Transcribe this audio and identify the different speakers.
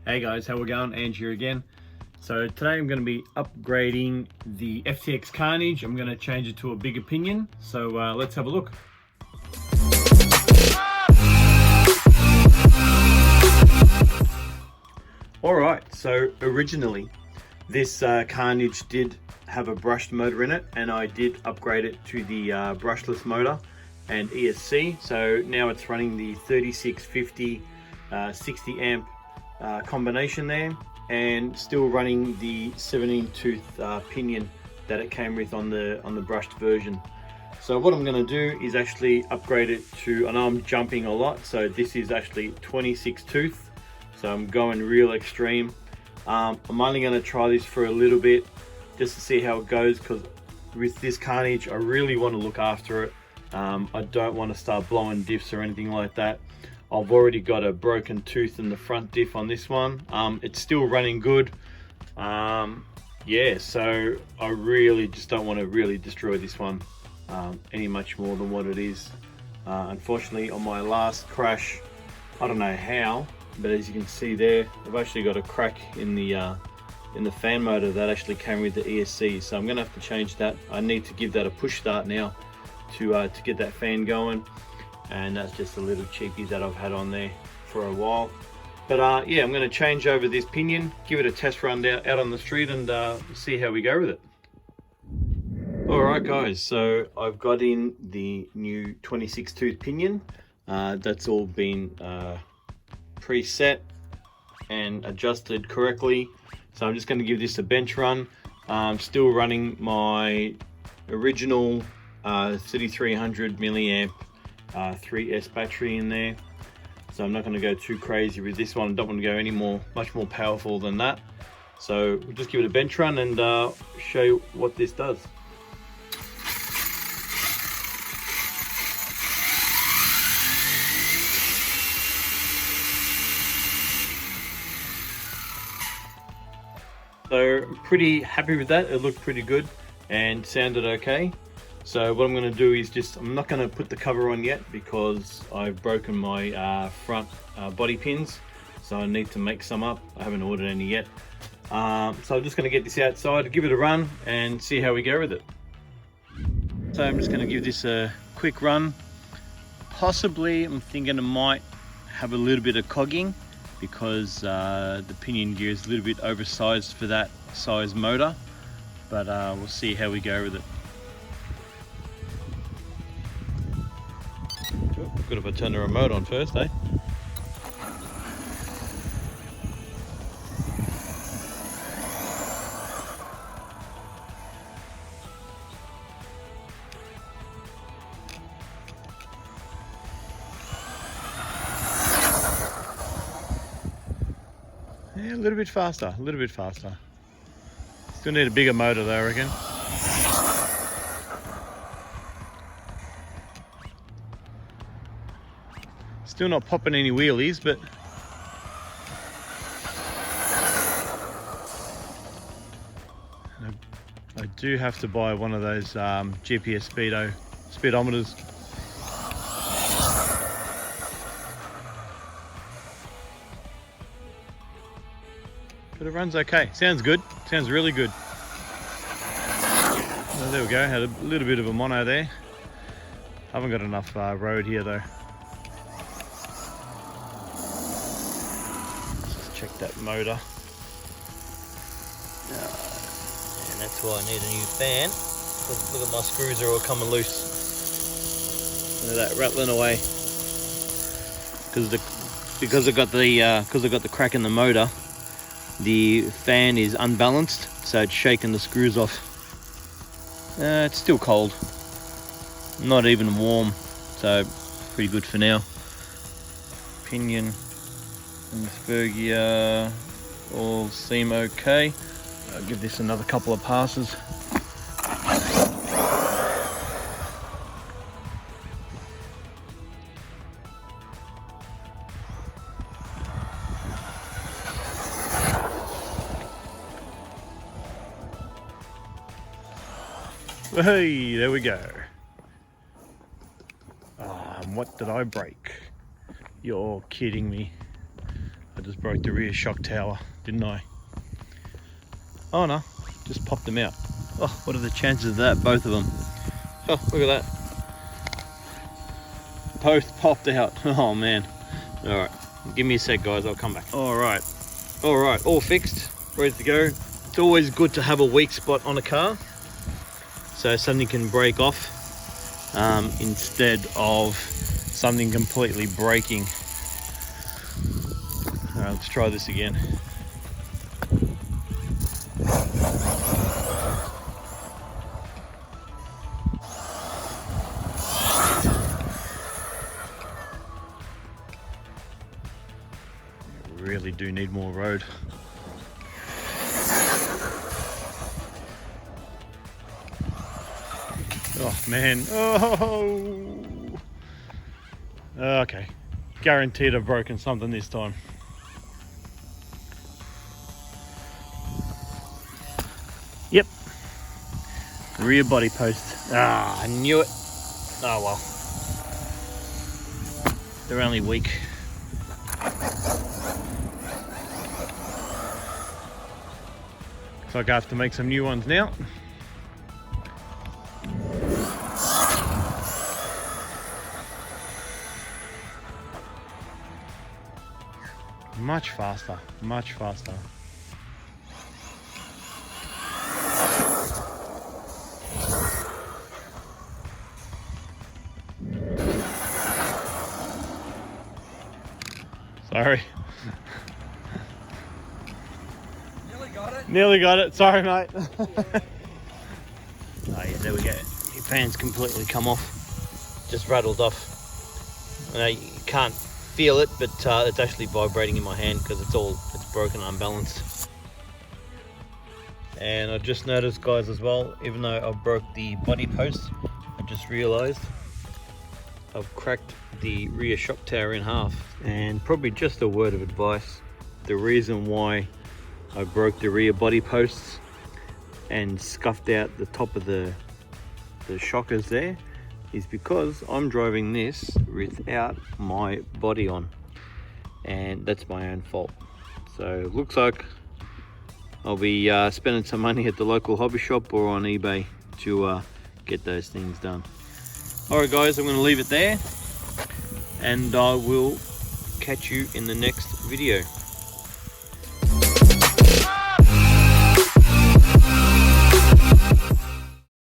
Speaker 1: Hey guys, how we going? Andrew again. So today I'm going to be upgrading the FTX Carnage. I'm going to change it to a bigger pinion. So let's have a look. Alright, so originally this Carnage did have a brushed motor in it, and I did upgrade it to the brushless motor and ESC. So now it's running the 3650 60 amp combination there, and still running the 17 tooth pinion that it came with on the brushed version. So what I'm going to do is actually upgrade it to, and I'm jumping a lot, so this is actually 26 tooth, so I'm going real extreme. I'm only going to try this for a little bit just to see how it goes, because with this Carnage I really want to look after it. I don't want to start blowing diffs or anything like that. I've already got a broken tooth in the front diff on this one. It's still running good. Yeah, so I really just don't want to really destroy this one any much more than what it is. Unfortunately, on my last crash, I don't know how, but as you can see there, I've actually got a crack in the fan motor that actually came with the ESC. So I'm going to have to change that. I need to give that a push start now to get that fan going. And that's just a little cheapie that I've had on there for a while. But yeah, I'm going to change over this pinion, give it a test run out on the street, and see how we go with it. Alright guys, so I've got in the new 26 tooth pinion. That's all been preset and adjusted correctly. So I'm just going to give this a bench run. I'm still running my original 3300 milliamp 3S battery in there, so I'm not going to go too crazy with this one. I don't want to go much more powerful than that. So we'll just give it a bench run and show you what this does. So I'm pretty happy with that. It looked pretty good and sounded okay. So what I'm going to do is I'm not going to put the cover on yet because I've broken my front body pins. So I need to make some up. I haven't ordered any yet. So I'm just going to get this outside, give it a run and see how we go with it. So I'm just going to give this a quick run. Possibly I'm thinking it might have a little bit of cogging because the pinion gear is a little bit oversized for that size motor. But we'll see how we go with it. Good if I turn the remote on first, eh? Yeah, a little bit faster, a little bit faster. Still need a bigger motor though, I reckon. Still not popping any wheelies, but I do have to buy one of those GPS speedometers. But it runs okay. Sounds good. Sounds really good. Oh, there we go. Had a little bit of a mono there. Haven't got enough road here though. Check that motor. And that's why I need a new fan. Look at my screws are all coming loose. Look at that rattling away. Because I got the crack in the motor, the fan is unbalanced, so it's shaking the screws off. It's still cold. Not even warm, so pretty good for now. Pinion and Spurgia all seem okay. I'll give this another couple of passes. Hey, there we go. What did I break? You're kidding me. I just broke the rear shock tower, didn't I? Oh no, just popped them out. Oh, what are the chances of that? Both of them. Oh, look at that. Both popped out. Oh man. All right, give me a sec, guys. I'll come back. All right, all fixed, ready to go. It's always good to have a weak spot on a car, so something can break off instead of something completely breaking. All right, let's try this again. Really do need more road. Oh man, oh! Okay, guaranteed I've broken something this time. Yep, rear body post. Ah, I knew it. Oh well, they're only weak. So I have to make some new ones now. Much faster, much faster. Sorry. Nearly got it. Sorry, mate. Oh yeah, there we go. Your fan's completely come off. Just rattled off. I know you can't feel it, but it's actually vibrating in my hand because it's broken, unbalanced. And I just noticed, guys, as well, even though I broke the body post, I just realized I've cracked the rear shock tower in half. And probably just a word of advice, the reason why I broke the rear body posts and scuffed out the top of the shockers there is because I'm driving this without my body on, and that's my own fault. So looks like I'll be spending some money at the local hobby shop or on eBay to get those things done. Alright guys, I'm going to leave it there and I will catch you in the next video.